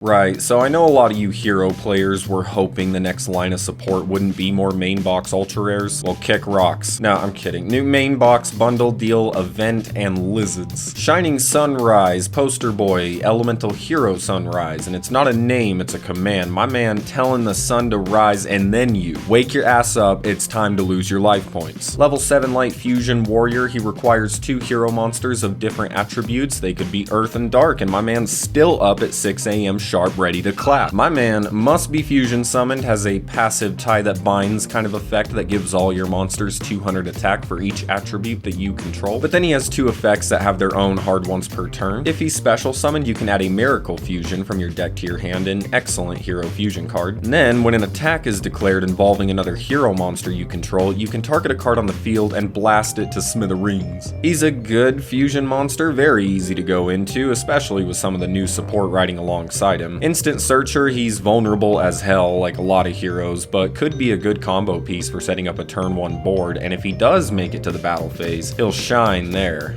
Right, so I know a lot of you hero players were hoping the next line of support wouldn't be more main box ultra rares. Well, kick rocks. No, I'm kidding. New main box bundle deal event and lizards. Shining Sunrise, Poster Boy, Elemental Hero Sunrise, and it's not a name, it's a command. My man telling the sun to rise and then you. Wake your ass up, it's time to lose your life points. Level 7 Light Fusion Warrior, he requires 2 hero monsters of different attributes. They could be Earth and Dark, and my man's still up at 6 AM sharp, ready to clap. My man must be fusion summoned, has a passive tie that binds kind of effect that gives all your monsters 200 attack for each attribute that you control, but then he has 2 effects that have their own hard ones per turn. If he's special summoned, you can add a miracle fusion from your deck to your hand, an excellent hero fusion card. And then when an attack is declared involving another hero monster you control, you can target a card on the field and blast it to smithereens. He's a good fusion monster, very easy to go into, especially with some of the new support riding alongside him. Instant Searcher, he's vulnerable as hell like a lot of heroes, but could be a good combo piece for setting up a turn 1 board, and if he does make it to the battle phase, he'll shine there.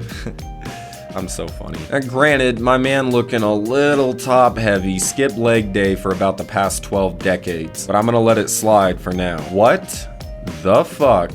I'm so funny. Granted, my man looking a little top heavy, skip leg day for about the past 12 decades, but I'm gonna let it slide for now. What the fuck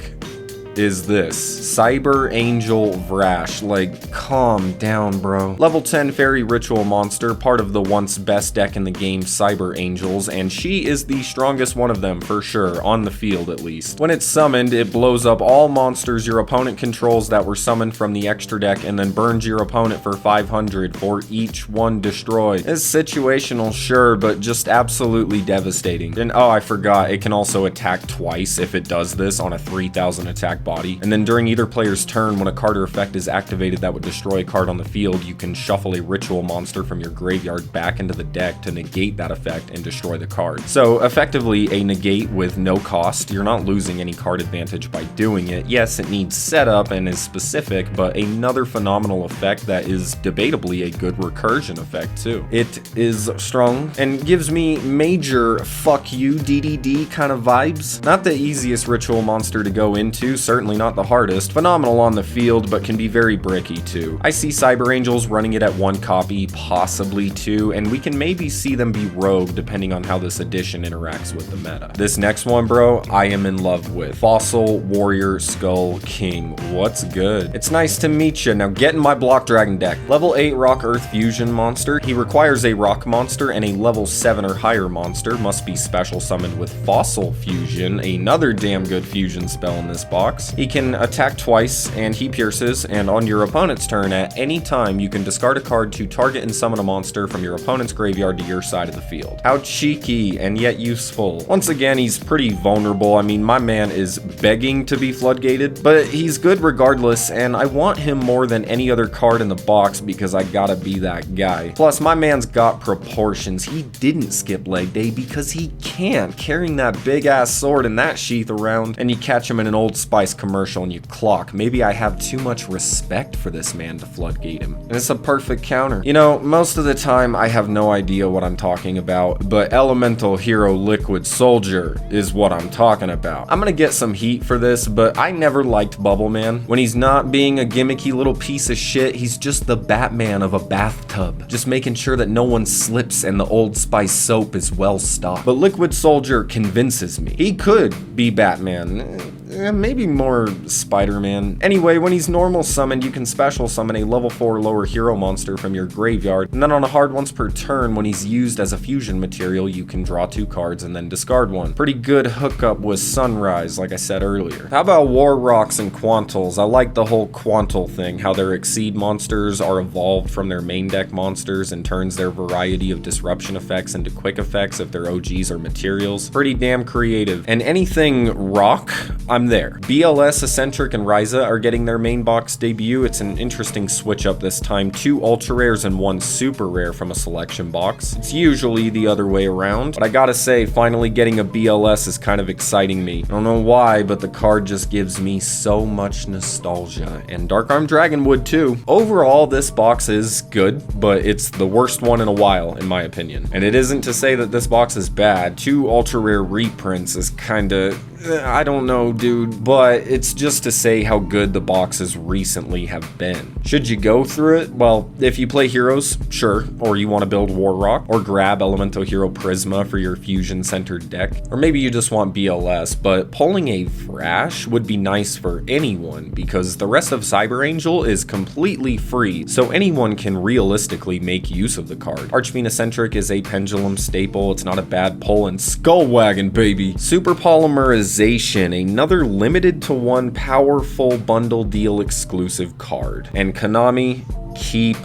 is this? Cyber Angel Vrash. Like, calm down, bro. Level 10 Fairy Ritual Monster, part of the once best deck in the game, Cyber Angels, and she is the strongest one of them for sure, on the field at least. When it's summoned, it blows up all monsters your opponent controls that were summoned from the extra deck and then burns your opponent for 500 for each one destroyed. It's situational, sure, but just absolutely devastating. And oh, I forgot, it can also attack twice if it does this on a 3000 attack body. And then during either player's turn, when a card or effect is activated that would destroy a card on the field, you can shuffle a ritual monster from your graveyard back into the deck to negate that effect and destroy the card. So effectively a negate with no cost. You're not losing any card advantage by doing it. Yes, it needs setup and is specific, but another phenomenal effect that is debatably a good recursion effect too. It is strong and gives me major fuck you DDD kind of vibes. Not the easiest ritual monster to go into, certainly not the hardest. Phenomenal on the field, but can be very bricky too. I see Cyber Angels running it at 1 copy, possibly 2, and we can maybe see them be rogue depending on how this edition interacts with the meta. This next one, bro, I am in love with. Fossil Warrior Skull King. What's good? It's nice to meet you. Now get in my Block Dragon deck. Level 8 Rock Earth Fusion monster. He requires a rock monster and a level 7 or higher monster. Must be special summoned with Fossil Fusion, another damn good fusion spell in this box. He can attack twice and he pierces, and on your opponent's turn at any time you can discard a card to target and summon a monster from your opponent's graveyard to your side of the field. How cheeky and yet useful. Once again, he's pretty vulnerable. I mean, my man is begging to be floodgated, but he's good regardless, and I want him more than any other card in the box because I gotta be that guy. Plus, my man's got proportions. He didn't skip leg day because he can't, carrying that big ass sword and that sheath around, and you catch him in an Old Spice commercial and you clock. Maybe I have too much respect for this man to floodgate him. And it's a perfect counter. You know, most of the time I have no idea what I'm talking about, but Elemental Hero Liquid Soldier is what I'm talking about. I'm gonna get some heat for this, but I never liked Bubble Man. When he's not being a gimmicky little piece of shit, he's just the Batman of a bathtub, just making sure that no one slips and the Old Spice soap is well stocked. But Liquid Soldier convinces me. He could be Batman. Maybe more Spider-Man. Anyway, when he's normal summoned, you can special summon a level 4 lower hero monster from your graveyard, and then on a hard once per turn, when he's used as a fusion material, you can draw 2 cards and then discard 1. Pretty good hookup with Sunrise, like I said earlier. How about War Rocks and Quantals? I like the whole Quantal thing, how their Exceed monsters are evolved from their main deck monsters and turns their variety of disruption effects into quick effects if their OGs are materials. Pretty damn creative. And anything rock, I'm there. BLS, Eccentric, and Ryza are getting their main box debut. It's an interesting switch up this time. 2 ultra rares and 1 super rare from a selection box. It's usually the other way around, but I gotta say, finally getting a BLS is kind of exciting me. I don't know why, but the card just gives me so much nostalgia, and Dark Arm Dragon would too. Overall, this box is good, but it's the worst one in a while, in my opinion. And it isn't to say that this box is bad. 2 ultra rare reprints is kinda, I don't know, dude. dude, but it's just to say how good the boxes recently have been. Should you go through it? Well, if you play heroes, sure, or you want to build Warrock, or grab Elemental Hero Prisma for your fusion-centered deck, or maybe you just want BLS, but pulling a Vrash would be nice for anyone, because the rest of Cyber Angel is completely free, so anyone can realistically make use of the card. Archfiend is a pendulum staple, it's not a bad pull, and Skullwagon, baby! Super Polymerization, another limited to one powerful bundle deal exclusive card. And Konami, keep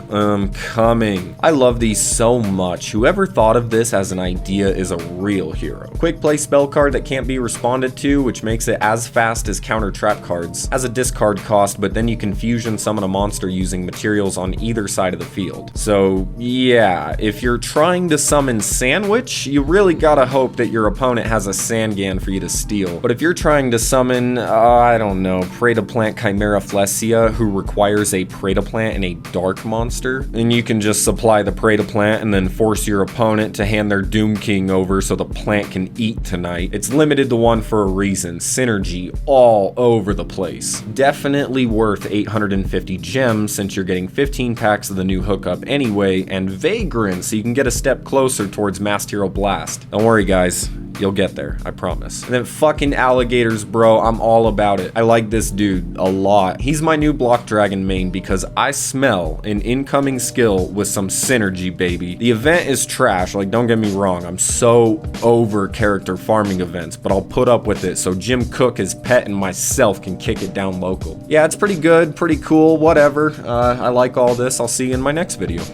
coming. I love these so much. Whoever thought of this as an idea is a real hero. Quick play spell card that can't be responded to, which makes it as fast as counter trap cards. Has a discard cost, but then you can fusion summon a monster using materials on either side of the field. So yeah, if you're trying to summon Sandwich, you really gotta hope that your opponent has a Sangan for you to steal. But if you're trying to summon, I don't know, Predaplant Chimera Flesia, who requires a Predaplant and a Dark monster, and you can just supply the Predaplant and then force your opponent to hand their Doom King over so the plant can eat tonight. It's limited to one for a reason. Synergy all over the place. Definitely worth 850 gems since you're getting 15 packs of the new hookup anyway, and Vagrant so you can get a step closer towards Masked Hero Blast. Don't worry guys, you'll get there, I promise. And then fucking alligators, bro, I'm all about it. I like this dude a lot. He's my new Block Dragon main because I smell an incoming skill with some synergy, baby. The event is trash, like don't get me wrong, I'm so over character farming events, but I'll put up with it so Jim Cook, his pet, and myself can kick it down local. Yeah, it's pretty good, pretty cool, whatever. I like all this. I'll see you in my next video.